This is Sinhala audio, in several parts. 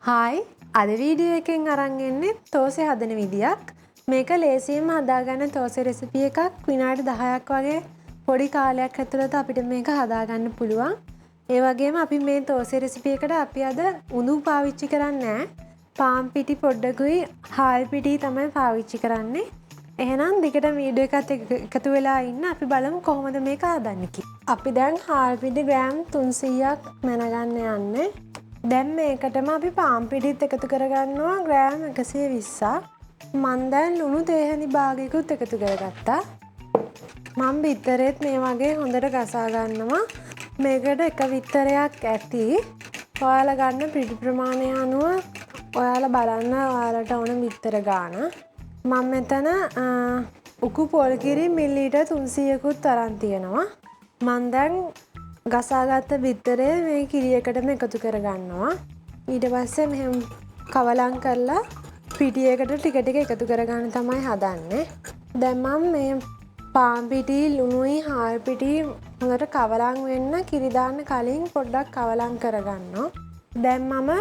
හායි අද වීඩියෝ එකෙන් අරන් එන්නේ තෝසේ හදන විදියක්. මේක ලේසියෙන්ම හදාගන්න තෝසේ රෙසිපි එකක්. විනාඩි 10ක් වගේ පොඩි කාලයක් ඇතුළත අපිට මේක හදාගන්න පුළුවන්. ඒ වගේම අපි මේ තෝසේ රෙසිපි එකට අපි අද උණු පාවිච්චි කරන්නේ නැහැ. පාන් පිටි පොඩ්ඩකුයි හාල් පිටි තමයි පාවිච්චි කරන්නේ. එහෙනම් දිගට වීඩියෝ එකත් එකතු වෙලා ඉන්න අපි බලමු කොහොමද මේක හදන්නේ කියලා. අපි දැන් හාල් පිටි ග්‍රෑම් 300ක් මැනගන්න යන්නේ. දැන් මේකටම අපි පාන් පිටිත් එකතු කරගන්නවා ග්‍රෑම් 120ක්. මම දැන් ලුණු තේ හැඳි භාගයකුත් එකතු කරගත්තා. මම බිත්තරෙත් මේ වගේ හොඳට ගසා ගන්නවා. මේකට එක බිත්තරයක් ඇති. ඔයාලා ගන්න පිටි ප්‍රමාණය අනුව ඔයාලා බලන්න ඔයාලට ඕන බිත්තර ගාන. මම මෙතන උකු පොල් කිරි මිලිලීටර් 300කුත් අරන් තියෙනවා. මම දැන් ගසාගත්ත බිත්තරේ මේ කිරියකටම එකතු කරගන්නවා. ඊට පස්සේ මෙහෙම කවලම් කරලා පිටියකට ටික ටික එකතු කරගන්න තමයි හදන්නේ. දැන් මම මේ පාන් පිටි ලුණුයි හාල් පිටි හොඳට කවලම් වෙන්න කිරි දාන්න කලින් පොඩ්ඩක් කවලම් කරගන්නවා. දැන් මම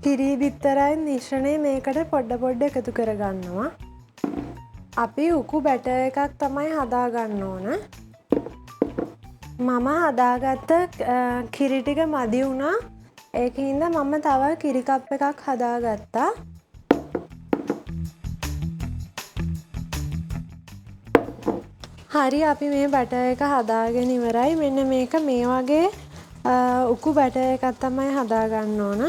කිරි බිත්තරයි මිශ්‍රණය මේකට පොඩ එකතු කරගන්නවා. අපි උකු බැටර් එකක් තමයි හදාගන්න ඕන. මම හදාගත්ත කිරි ටික මදි වුණා. ඒකින්ද මම තව කිරි කප් එකක් හදාගත්තා. හරි අපි මේ බැටර් එක හදාගෙන ඉවරයි. මෙන්න මේක මේ වගේ උකු බැටර් එකක් තමයි හදාගන්න ඕන.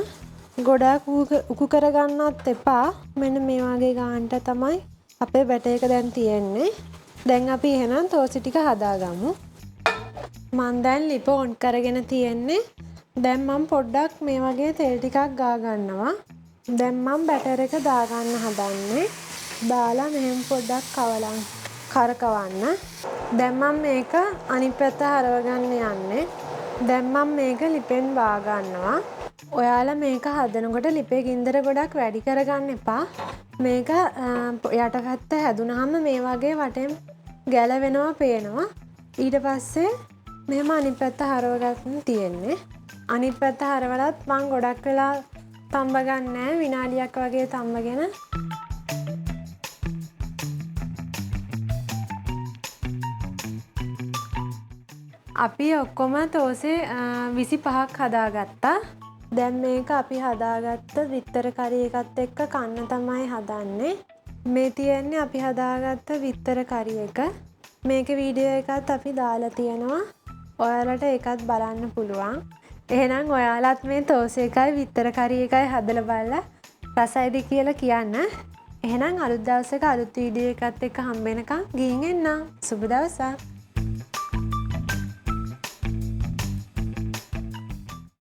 ගොඩක් උකු කරගන්නත් එපා. මෙන්න මේ වගේ ගානට තමයි අපේ බැටර් එක දැන් තියෙන්නේ. දැන් අපි එහෙනම් තෝසි ටික හදාගමු. මම දැන් ලිප ඔන් කරගෙන තියෙන්නේ. දැන් මම පොඩ්ඩක් මේ වගේ තෙල් ටිකක් ගා ගන්නවා. දැන් මම බැටර් එක දාගන්න හදන්නේ. දාලා මෙහෙම පොඩ්ඩක් කවලම් කරකවන්න. දැන් මම මේක අනිත් පැත්ත හරව ගන්න යන්නේ. දැන් මම මේක ලිපෙන් වා ගන්නවා. ඔයාලා මේක හදනකොට ලිපේ ගින්දර ගොඩක් වැඩි කරගන්න එපා. මේක යටපැත්ත හැදුනහම මේ වගේ වටෙන් ගැලවෙනවා පේනවා. ඊට පස්සේ මෙහෙම අනිත් පැත්ත හරව ගන්න තියෙන්නේ. අනිත් පැත්ත හරවලත් මම ගොඩක් වෙලා තම්බ ගන්නෑ. විනාඩියක් වගේ තම්බගෙන අපි ඔක්කොම තෝසේ 25ක් හදාගත්තා. දැන් මේක අපි හදාගත්ත බිත්තර කරි එකත් එක්ක කන්න තමයි හදන්නේ. මේ තියෙන්නේ අපි හදාගත්ත බිත්තර කරි එක. මේකේ වීඩියෝ එකත් අපි දාලා තියෙනවා. ඔයාලට ඒකත් බලන්න පුළුවන්. එහෙනම් ඔයාලත් මේ තෝසේ එකයි බිත්තර කරි එකයි හදලා බලලා රසයිද කියලා කියන්න. එහෙනම් අලුත් දවසක අලුත් වීඩියෝ එකත් එක්ක හම්බ වෙනකන් ගිහින් එන්නම්. සුබ දවසක්.